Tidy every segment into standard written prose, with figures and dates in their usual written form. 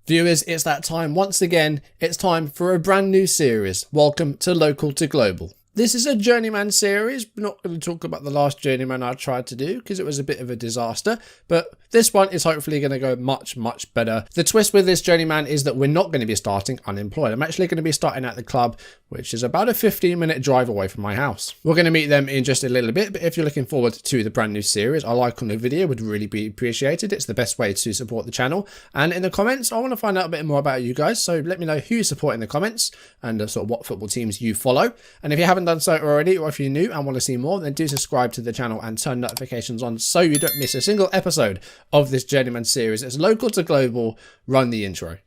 Viewers, it's that time once again. It's time for a brand new series. Welcome to Local to Global. This is a Journeyman series. We're not going to talk about the last Journeyman I tried to do because it was a bit of a disaster, but this one is hopefully going to go much better. The twist with this Journeyman is that we're not going to be starting unemployed. I'm actually going to be starting at the club, which is about a 15-minute drive away from my house. We're going to meet them in just a little bit, but if you're looking forward to the brand new series, a like on the video would really be appreciated. It's the best way to support the channel. And in the comments, I want to find out a bit more about you guys, so let me know who you support in the comments and sort of what football teams you follow. And if you haven't done so already, or if you're new and want to see more, then do subscribe to the channel and turn notifications on so you don't miss a single episode of this Journeyman series. It's Local to Global. Run the intro.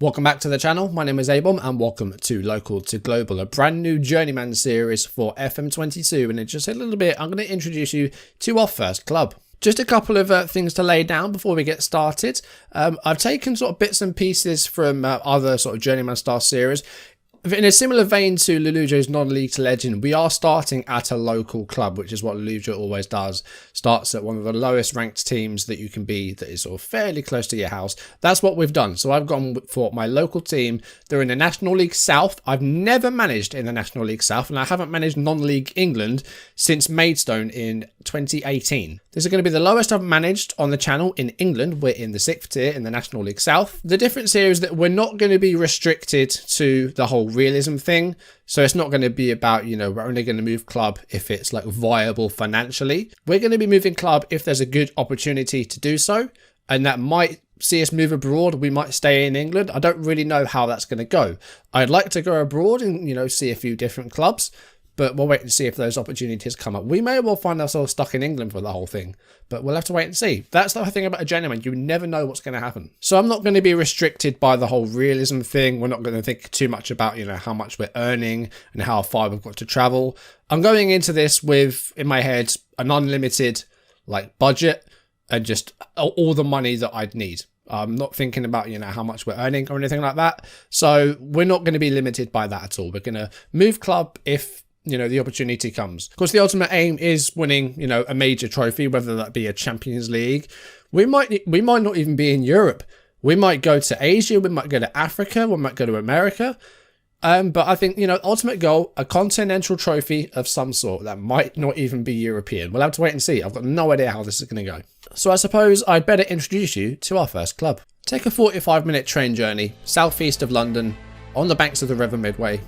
Welcome back to the channel. My name is A-bomb and welcome to Local to Global, a brand new Journeyman series for FM22. And in just a little bit, I'm going to introduce you to our first club. Just a couple of things to lay down before we get started. I've taken sort of bits and pieces from other sort of Journeyman style series. In a similar vein to Lelujo's non-league to legend, we are starting at a local club, which is what Lelujo always does. Starts at one of the lowest ranked teams that you can be, that is sort of fairly close to your house. That's what we've done. So I've gone for my local team. They're in the National League South. I've never managed in the National League South, and I haven't managed non-league England since Maidstone in 2018. This is going to be the lowest I've managed on the channel in England. We're in the 6th tier in the National League South. The difference here is that we're not going to be restricted to the whole realism thing. So it's not going to be about, you know, we're only going to move club if it's like viable financially. We're going to be moving club if there's a good opportunity to do so. And that might see us move abroad. We might stay in England. I don't really know how that's going to go. I'd like to go abroad and, you know, see a few different clubs. But we'll wait and see if those opportunities come up. We may well find ourselves stuck in England for the whole thing, but we'll have to wait and see. That's the thing about a Journeyman. You never know what's going to happen. So I'm not going to be restricted by the whole realism thing. We're not going to think too much about, you know, how much we're earning and how far we've got to travel. I'm going into this with, in my head, an unlimited like budget and just all the money that I'd need. I'm not thinking about, you know, how much we're earning or anything like that. So we're not going to be limited by that at all. We're going to move club if, you know, the opportunity comes. Of course, the ultimate aim is winning, you know, a major trophy, whether that be a Champions League. We might not even be in Europe. We might go to Asia. We might go to Africa. We might go to America. But I think, you know, ultimate goal, a continental trophy of some sort that might not even be European. We'll have to wait and see. I've got no idea how this is going to go. So I suppose I'd better introduce you to our first club. Take a 45-minute train journey southeast of London on the banks of the River Medway.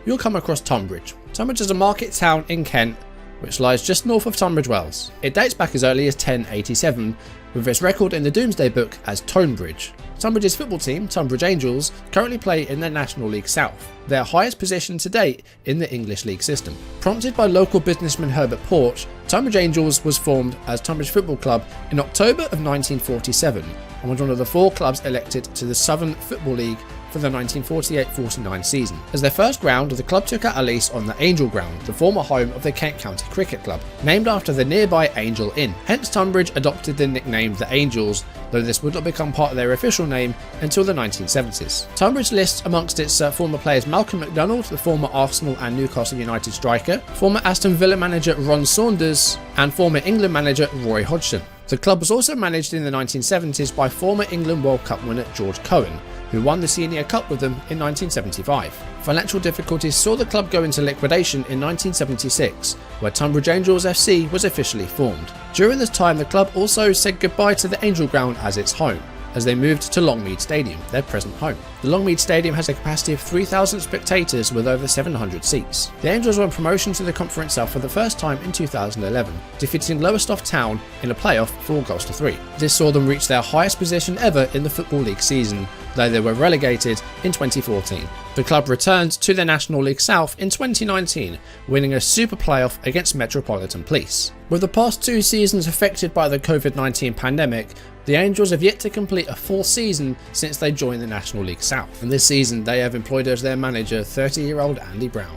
You'll come across Tonbridge. Tonbridge is a market town in Kent, which lies just north of Tunbridge Wells. It dates back as early as 1087, with its record in the Domesday Book as Tonebridge. Tonbridge's football team, Tonbridge Angels, currently play in the National League South, their highest position to date in the English league system. Prompted by local businessman Herbert Porch, Tonbridge Angels was formed as Tonbridge Football Club in October of 1947 and was one of the 4 clubs elected to the Southern Football League for the 1948-49 season. As their first ground, the club took out a lease on the Angel Ground, the former home of the Kent County Cricket Club, named after the nearby Angel Inn. Hence Tonbridge adopted the nickname the Angels, though this would not become part of their official name until the 1970s. Tonbridge lists amongst its former players Malcolm McDonald, the former Arsenal and Newcastle United striker, former Aston Villa manager Ron Saunders, and former England manager Roy Hodgson. The club was also managed in the 1970s by former England World Cup winner George Cohen, who won the Senior Cup with them in 1975. Financial difficulties saw the club go into liquidation in 1976, where Tonbridge Angels FC was officially formed. During this time, the club also said goodbye to the Angel Ground as its home, as they moved to Longmead Stadium, their present home. The Longmead Stadium has a capacity of 3,000 spectators with over 700 seats. The Angels won promotion to the Conference South for the first time in 2011, defeating Lowestoft Town in a playoff 4-3. This saw them reach their highest position ever in the Football League season, though they were relegated in 2014. The club returned to the National League South in 2019, winning a Super Playoff against Metropolitan Police. With the past 2 seasons affected by the COVID-19 pandemic, the Angels have yet to complete a full season since they joined the National League South, and this season they have employed as their manager 30-year-old Andy Brown.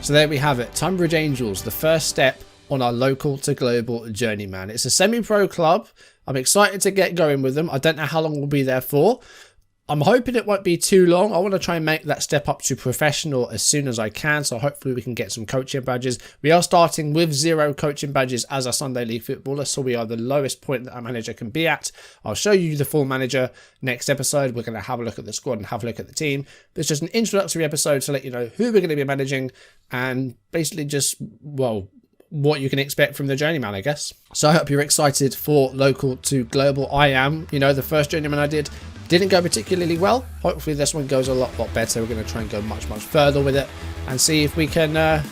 So there we have it, Tonbridge Angels, the first step on our local to global journeyman. It's a semi-pro club. I'm excited to get going with them. I don't know how long we'll be there for. I'm hoping it won't be too long. I want to try and make that step up to professional as soon as I can. So hopefully we can get some coaching badges. We are starting with 0 coaching badges as a Sunday League footballer. So we are the lowest point that our manager can be at. I'll show you the full manager next episode. We're going to have a look at the squad and have a look at the team. It's just an introductory episode to let you know who we're going to be managing and basically just, well, what you can expect from the journeyman, I guess. So I hope you're excited for local to global. I am. You know, the first journeyman I didn't go particularly well. Hopefully this one goes a lot better. We're going to try and go much further with it and see if we can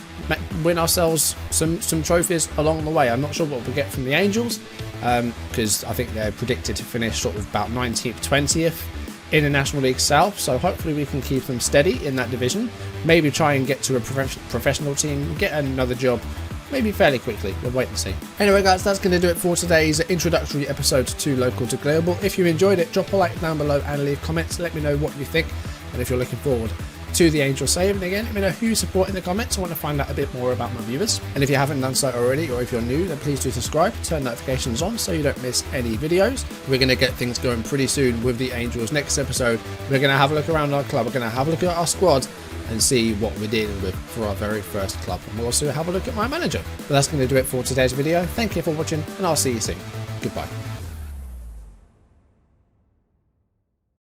win ourselves some trophies along the way. I'm not sure what we'll get from the Angels because I think they're predicted to finish sort of about 19th, 20th in the National League South. So hopefully we can keep them steady in that division. Maybe try and get to a professional team, get another job maybe fairly quickly. We'll wait and see. Anyway guys, that's going to do it for today's introductory episode to Local to Global. If you enjoyed it, drop a like down below and leave comments. Let me know what you think and if you're looking forward to the Angel save. And again, let me know who you support in the comments. I want to find out a bit more about my viewers. And if you haven't done so already, or if you're new, then please do subscribe, turn notifications on so you don't miss any videos. We're going to get things going pretty soon with the Angels. Next episode, we're going to have a look around our club. We're going to have a look at our squad and see what we're dealing with for our very first club. And we'll also have a look at my manager. But that's going to do it for today's video. Thank you for watching, and I'll see you soon. Goodbye.